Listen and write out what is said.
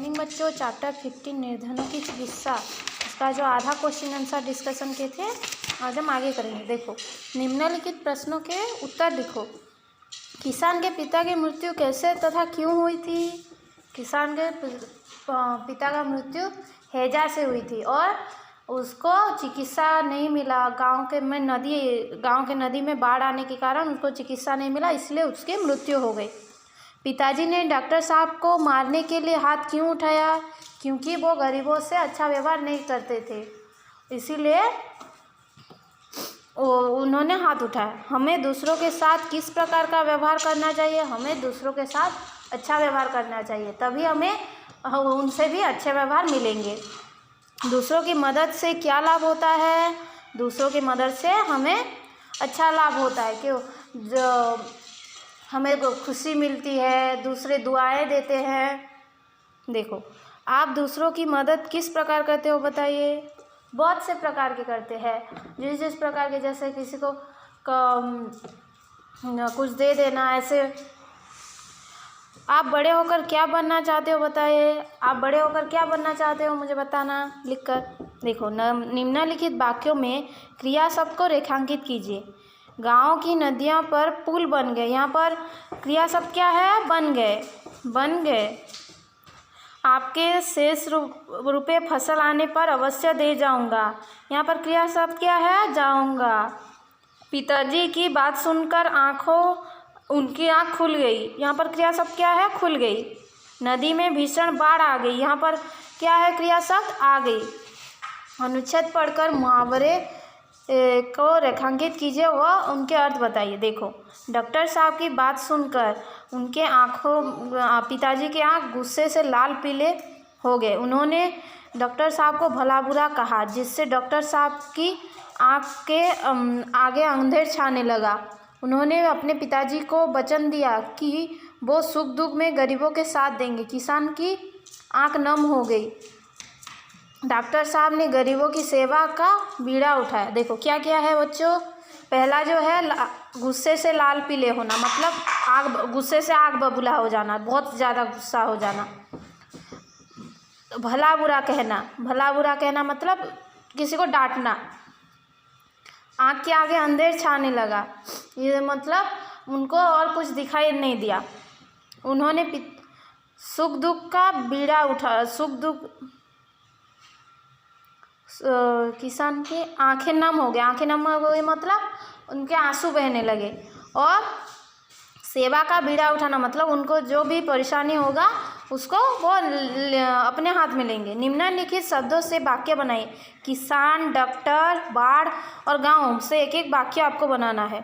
Morning बच्चों, chapter 15 निर्धनों की चिकित्सा, इसका जो आधा क्वेश्चन आंसर डिस्कशन के थे आज हम आगे करेंगे। देखो, निम्नलिखित प्रश्नों के उत्तर लिखो। किसान के पिता की मृत्यु कैसे तथा क्यों हुई थी? किसान के पिता का मृत्यु हैजा से हुई थी और उसको चिकित्सा नहीं मिला। गांव के नदी में बाढ़ आने के कारण उसको चिकित्सा नहीं मिला, इसलिए उसकी मृत्यु हो गई। पिताजी ने डॉक्टर साहब को मारने के लिए हाथ क्यों उठाया? क्योंकि वो गरीबों से अच्छा व्यवहार नहीं करते थे, इसीलिए उन्होंने हाथ उठाया। हमें दूसरों के साथ किस प्रकार का व्यवहार करना चाहिए? हमें दूसरों के साथ अच्छा व्यवहार करना चाहिए, तभी हमें उनसे भी अच्छे व्यवहार मिलेंगे। दूसरों की मदद से क्या लाभ होता है? दूसरों की मदद से हमें अच्छा लाभ होता है। क्यों? जो हमें खुशी मिलती है, दूसरे दुआएं देते हैं। देखो, आप दूसरों की मदद किस प्रकार करते हो बताइए? बहुत से प्रकार के करते हैं। जिस प्रकार के, जैसे किसी को कुछ दे देना, ऐसे। आप बड़े होकर क्या बनना चाहते हो बताइए? आप बड़े होकर क्या बनना चाहते हो, मुझे बताना लिखकर। देखो, निम्नलिखित वाक्यों में क्रिया शब्द को रेखांकित कीजिए। गांव की नदियों पर पुल बन गए। यहाँ पर क्रिया शब्द क्या है? बन गए। बन गए। आपके शेष रुपये फसल आने पर अवश्य दे जाऊंगा। यहाँ पर क्रिया शब्द क्या है? जाऊंगा। पिताजी की बात सुनकर उनकी आँख खुल गई। यहाँ पर क्रिया शब्द क्या है? खुल गई। नदी में भीषण बाढ़ आ गई। यहाँ पर क्या है? क्रिया शब्द आ गई। अनुच्छेद पढ़कर मुहावरे को रेखांकित कीजिए व उनके अर्थ बताइए। देखो, डॉक्टर साहब की बात सुनकर उनके पिताजी के आँख गुस्से से लाल पीले हो गए। उन्होंने डॉक्टर साहब को भला बुरा कहा, जिससे डॉक्टर साहब की आँख के आगे अंधेर छाने लगा। उन्होंने अपने पिताजी को वचन दिया कि वो सुख दुख में गरीबों के साथ देंगे। किसान की आँख नम हो गई। डॉक्टर साहब ने गरीबों की सेवा का बीड़ा उठाया। देखो, क्या क्या है बच्चों? पहला जो है गुस्से से लाल पीले होना, मतलब गुस्से से आग बबूला हो जाना, बहुत ज़्यादा गुस्सा हो जाना। भला बुरा कहना मतलब किसी को डांटना। आँख के आगे अंधेर छाने लगा, ये मतलब उनको और कुछ दिखाई नहीं दिया। उन्होंने सुख दुख का बीड़ा उठा। किसान की आंखें नम हो गई। आंखें नम हो गई मतलब उनके आंसू बहने लगे। और सेवा का बीड़ा उठाना मतलब उनको जो भी परेशानी होगा उसको वो अपने हाथ में लेंगे। निम्नलिखित शब्दों से वाक्य बनाइए। किसान, डॉक्टर, बाढ़ और गांव से एक एक वाक्य आपको बनाना है।